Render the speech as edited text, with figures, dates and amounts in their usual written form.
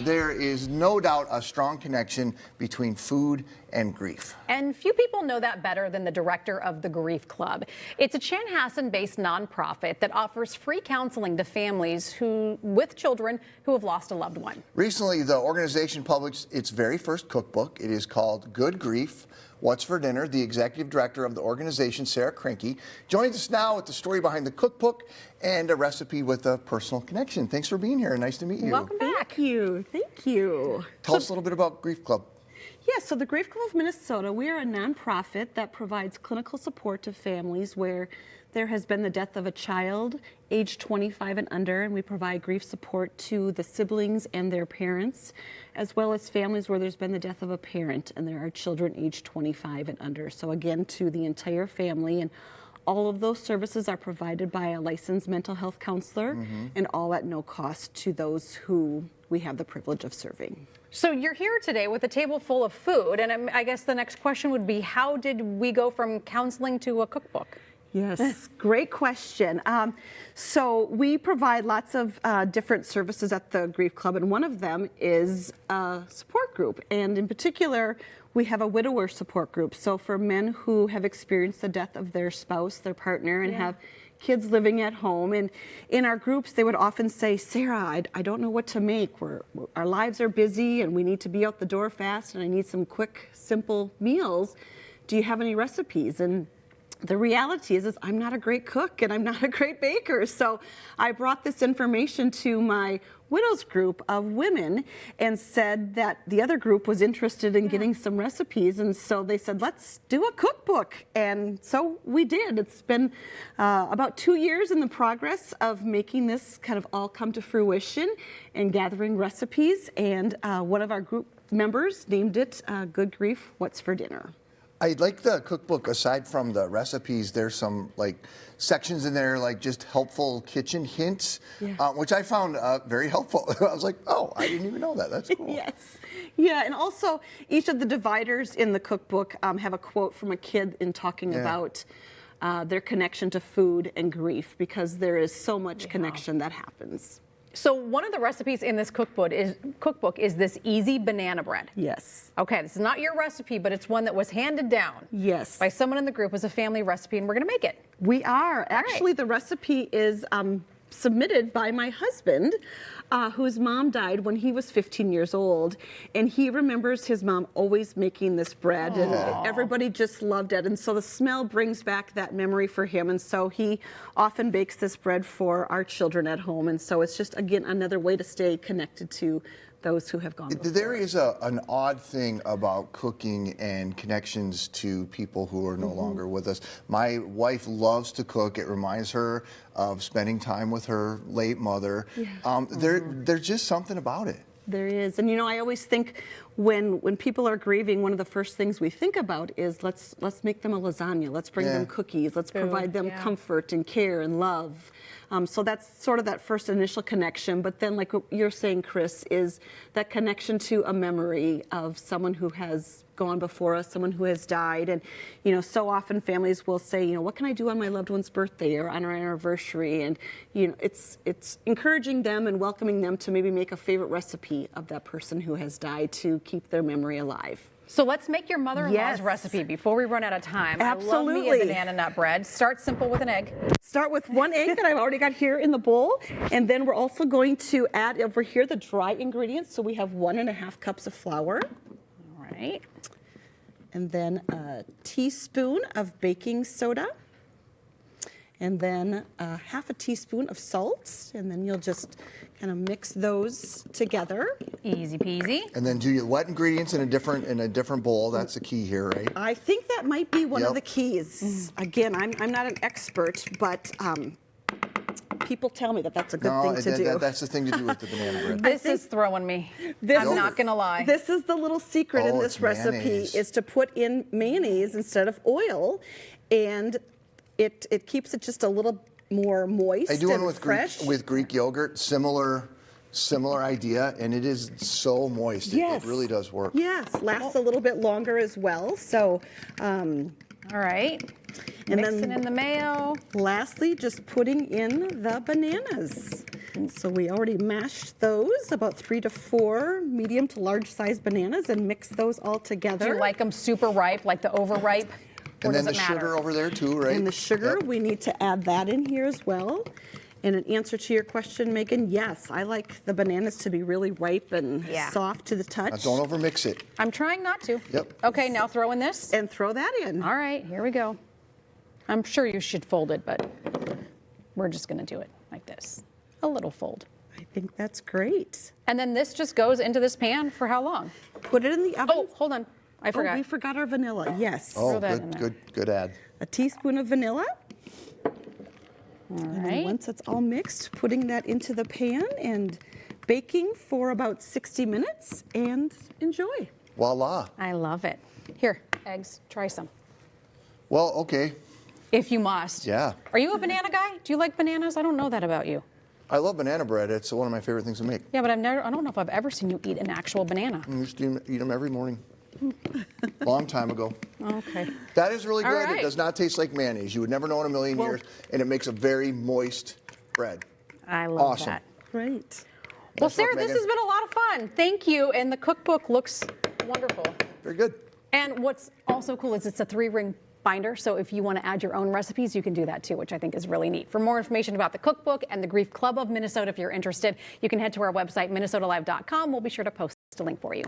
There is no doubt a strong connection between food and grief. And few people know that better than the director of the Grief Club. It's a Chanhassen-based nonprofit that offers free counseling to families with children who have lost a loved one. Recently, the organization published its very first cookbook. It is called Good Grief, What's for Dinner. The executive director of the organization, Sarah Krinke, joins us now with the story behind the cookbook and a recipe with a personal connection. Thanks for being here. Nice to meet you. Welcome back. Thank you. Thank you. Tell us a little bit about Grief Club. Yeah, so the Grief Club of Minnesota, we are a nonprofit that provides clinical support to families where there has been the death of a child aged 25 and under, and we provide grief support to the siblings and their parents, as well as families where there's been the death of a parent and there are children aged 25 and under. So again, to the entire family, and all of those services are provided by a licensed mental health counselor, and all at no cost to those who we have the privilege of serving. So you're here today with a table full of food, and I guess the next question would be, how did we go from counseling to a cookbook? Yes, great question. So we provide lots of different services at the Grief Club, and one of them is a support group. And in particular, we have a widower support group. So for men who have experienced the death of their spouse, their partner, and have kids living at home. And in our groups, they would often say, Sarah, I don't know what to make. Our lives are busy and we need to be out the door fast, and I need some quick, simple meals. Do you have any recipes? And the reality is I'm not a great cook and I'm not a great baker. So I brought this information to my widows group of women and said that the other group was interested in getting some recipes. And so they said, let's do a cookbook. And so we did. It's been about 2 years in the progress of making this kind of all come to fruition and gathering recipes. And one of our group members named it Good Grief, What's for Dinner. I like the cookbook. Aside from the recipes, there's some sections in there just helpful kitchen hints, which I found very helpful. I was like, oh, I didn't even know that. That's cool. Yes. Yeah, and also each of the dividers in the cookbook have a quote from a kid in talking about their connection to food and grief, because there is so much connection that happens. So one of the recipes in this cookbook is this easy banana bread. Yes. Okay, this is not your recipe, but it's one that was handed down. Yes. By someone in the group as a family recipe, and we're going to make it. We are. Actually, the recipe is submitted by my husband, whose mom died when he was 15 years old, and he remembers his mom always making this bread, and everybody just loved it, and so the smell brings back that memory for him, and so he often bakes this bread for our children at home, and so it's just, again, another way to stay connected to those who have gone before. There is an odd thing about cooking and connections to people who are no longer with us. My wife loves to cook. It reminds her of spending time with her late mother. There's just something about it. There is. And I always think when people are grieving, one of the first things we think about is let's make them a lasagna, let's bring them cookies, let's provide them comfort and care and love. So that's sort of that first initial connection. But then, like what you're saying, Chris, is that connection to a memory of someone who has gone before us, someone who has died. And, so often families will say, what can I do on my loved one's birthday or on our anniversary? And, it's encouraging them and welcoming them to maybe make a favorite recipe of that person who has died to keep their memory alive. So let's make your mother-in-law's recipe before we run out of time. Absolutely. I love me a banana nut bread. Start simple with an egg. Start with 1 egg that I've already got here in the bowl. And then we're also going to add over here the dry ingredients. So we have 1.5 cups of flour. All right. And then a teaspoon of baking soda. And then half a teaspoon of salt. And then you'll just kind of mix those together. Easy peasy. And then do your wet ingredients in a different bowl. That's the key here, right? I think that might be one of the keys. Again, I'm not an expert, but people tell me that that's a good thing to do. That's the thing to do with the banana bread. This is throwing me. I'm not going to lie. This is the little secret in this recipe, is to put in mayonnaise instead of oil, and it keeps it just a little more moist. I do one with Greek yogurt, similar idea, and it is so moist. Yes. It really does work. Yes, lasts a little bit longer as well. So, all right. And Mixing then in the mayo. Lastly, just putting in the bananas. So we already mashed those, about 3 to 4 medium to large size bananas, and mixed those all together. Do you like them super ripe, like the overripe? Or And then does the it matter? sugar over there too, right? And the sugar, Yep. we need to add that in here as well. And in answer to your question, Megan, yes, I like the bananas to be really ripe and Yeah. soft to the Now, touch. don't overmix it. I'm trying not to. Yep. Okay, now throw in this. And throw that in. All right, here we go. I'm sure you should fold it, but we're just going to do it like this. A little fold. I think that's great. And then this just goes into this pan for how long? Put it in the oven. Oh, hold on. I Oh, forgot. we forgot our vanilla. Yes. Oh, that in there. good add. A teaspoon of vanilla. All And then right. once it's all mixed, putting that into the pan and baking for about 60 minutes and enjoy. Voila. I love it. Here, eggs, try some. Well, okay. If you must. Yeah. Are you a banana guy? Do you like bananas? I don't know that about you. I love banana bread. It's one of my favorite things to make. Yeah, but I don't know if I've ever seen you eat an actual banana. I used to eat them every morning. Long time ago. Okay. That is really All good. right. It does not taste like mayonnaise. You would never know in a million years. And it makes a very moist bread. I love Awesome. that. Great. Well, Nice work, Sarah, this Megan. has been a lot of fun. Thank you. And the cookbook looks wonderful. Very good. And what's also cool is it's a 3-ring binder. So if you want to add your own recipes, you can do that too, which I think is really neat. For more information about the cookbook and the Grief Club of Minnesota, if you're interested, you can head to our website, minnesotalive.com. We'll be sure to post a link for you.